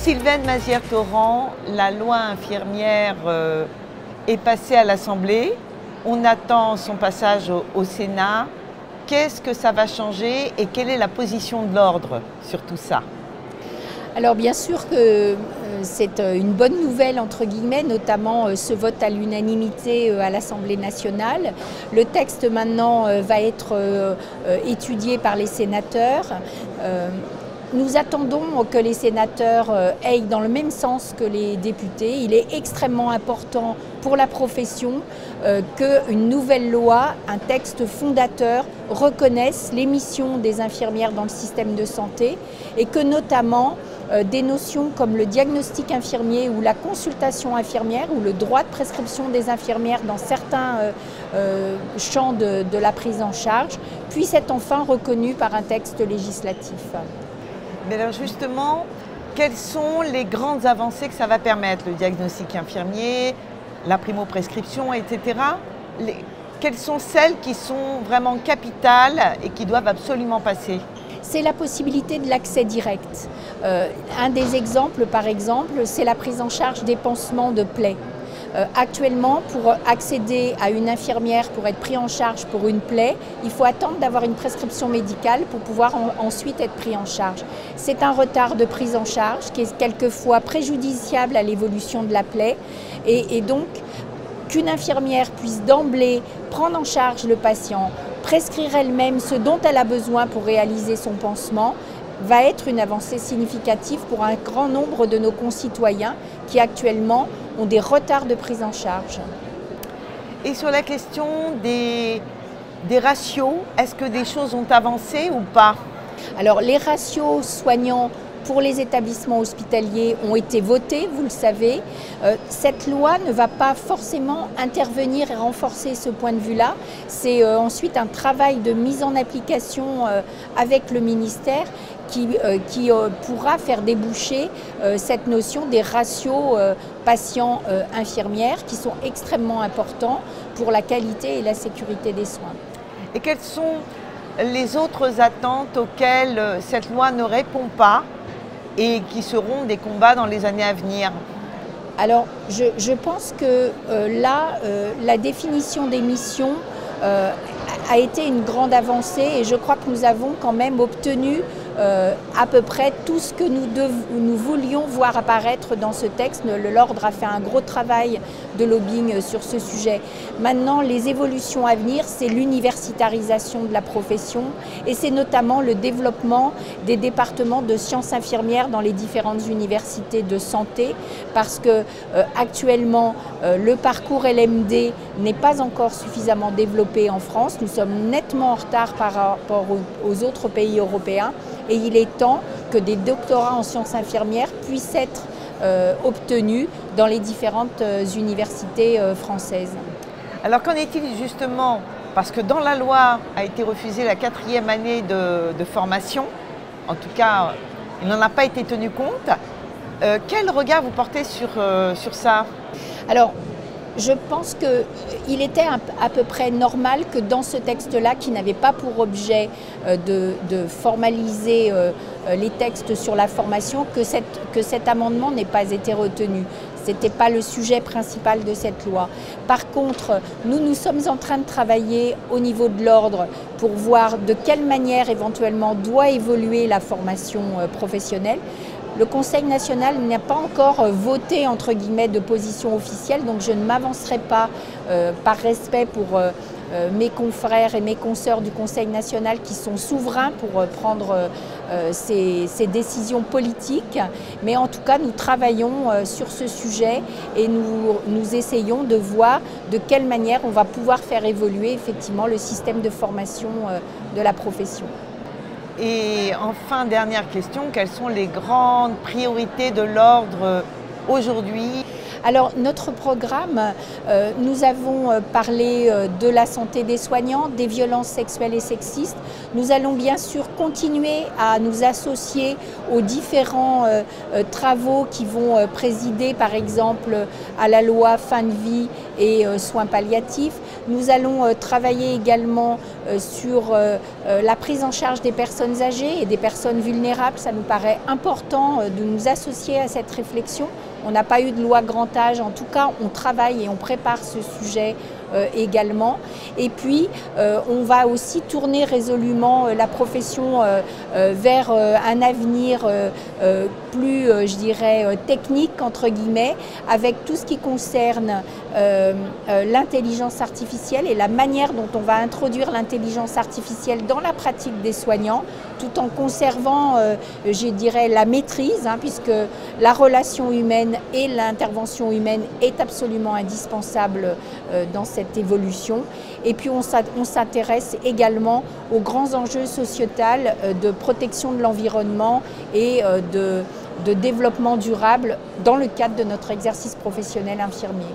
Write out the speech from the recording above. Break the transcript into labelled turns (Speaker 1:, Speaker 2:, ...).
Speaker 1: Sylvaine Mazières-Torrent, la loi infirmière est passée à l'Assemblée. On attend son passage au Sénat. Qu'est-ce que ça va changer et quelle est la position de l'ordre sur tout ça?
Speaker 2: Alors bien sûr que c'est une bonne nouvelle entre guillemets, notamment ce vote à l'unanimité à l'Assemblée nationale. Le texte maintenant va être étudié par les sénateurs. Nous attendons que les sénateurs aillent dans le même sens que les députés. Il est extrêmement important pour la profession qu'une nouvelle loi, un texte fondateur, reconnaisse les missions des infirmières dans le système de santé et que notamment des notions comme le diagnostic infirmier ou la consultation infirmière ou le droit de prescription des infirmières dans certains champs de la prise en charge puissent être enfin reconnus par un texte législatif.
Speaker 1: Mais alors justement, quelles sont les grandes avancées que ça va permettre? Le diagnostic infirmier, la primo-prescription, etc. Quelles sont celles qui sont vraiment capitales et qui doivent absolument passer?
Speaker 2: C'est la possibilité de l'accès direct. Un des exemples, par exemple, c'est la prise en charge des pansements de plaies. Actuellement, pour accéder à une infirmière, pour être pris en charge pour une plaie, il faut attendre d'avoir une prescription médicale pour pouvoir ensuite être pris en charge. C'est un retard de prise en charge qui est quelquefois préjudiciable à l'évolution de la plaie et donc qu'une infirmière puisse d'emblée prendre en charge le patient, prescrire elle-même ce dont elle a besoin pour réaliser son pansement, va être une avancée significative pour un grand nombre de nos concitoyens qui actuellement ont des retards de prise en charge.
Speaker 1: Et sur la question des ratios, est-ce que des choses ont avancé ou pas?
Speaker 2: Alors les ratios soignants pour les établissements hospitaliers ont été votés, vous le savez. Cette loi ne va pas forcément intervenir et renforcer ce point de vue-là. C'est ensuite un travail de mise en application avec le ministère qui pourra faire déboucher cette notion des ratios patients-infirmières qui sont extrêmement importants pour la qualité et la sécurité des soins.
Speaker 1: Et quelles sont les autres attentes auxquelles cette loi ne répond pas et qui seront des combats dans les années à venir?
Speaker 2: Alors, je pense que la définition des missions a été une grande avancée et je crois que nous avons quand même obtenu à peu près tout ce que nous voulions voir apparaître dans ce texte. L'ordre a fait un gros travail de lobbying sur ce sujet. Maintenant, les évolutions à venir, c'est l'universitarisation de la profession et c'est notamment le développement des départements de sciences infirmières dans les différentes universités de santé parce que actuellement, le parcours LMD n'est pas encore suffisamment développé en France. Nous sommes nettement en retard par rapport aux autres pays européens. Et il est temps que des doctorats en sciences infirmières puissent être obtenus dans les différentes universités françaises.
Speaker 1: Alors qu'en est-il justement, parce que dans la loi a été refusée la 4e année de formation, en tout cas il n'en a pas été tenu compte, quel regard vous portez sur ça?
Speaker 2: Alors, je pense qu'il était à peu près normal que dans ce texte-là, qui n'avait pas pour objet de formaliser les textes sur la formation, que cet amendement n'ait pas été retenu. Ce n'était pas le sujet principal de cette loi. Par contre, nous sommes en train de travailler au niveau de l'ordre pour voir de quelle manière éventuellement doit évoluer la formation professionnelle. Le Conseil national n'a pas encore voté, entre guillemets, de position officielle, donc je ne m'avancerai pas par respect pour mes confrères et mes consoeurs du Conseil national qui sont souverains pour prendre ces décisions politiques. Mais en tout cas, nous travaillons sur ce sujet et nous essayons de voir de quelle manière on va pouvoir faire évoluer effectivement le système de formation de la profession.
Speaker 1: Et enfin, dernière question, quelles sont les grandes priorités de l'ordre aujourd'hui?
Speaker 2: Alors notre programme, nous avons parlé de la santé des soignants, des violences sexuelles et sexistes. Nous allons bien sûr continuer à nous associer aux différents travaux qui vont présider par exemple à la loi fin de vie et soins palliatifs. Nous allons travailler également sur la prise en charge des personnes âgées et des personnes vulnérables. Ça nous paraît important de nous associer à cette réflexion. On n'a pas eu de loi grand âge, en tout cas on travaille et on prépare ce sujet également. Et puis on va aussi tourner résolument la profession vers un avenir plus, je dirais, technique entre guillemets, avec tout ce qui concerne l'intelligence artificielle et la manière dont on va introduire l'intelligence artificielle dans la pratique des soignants, tout en conservant, je dirais, la maîtrise, puisque la relation humaine et l'intervention humaine est absolument indispensable dans cette évolution. Et puis on s'intéresse également aux grands enjeux sociétaux de protection de l'environnement et de développement durable dans le cadre de notre exercice professionnel infirmier.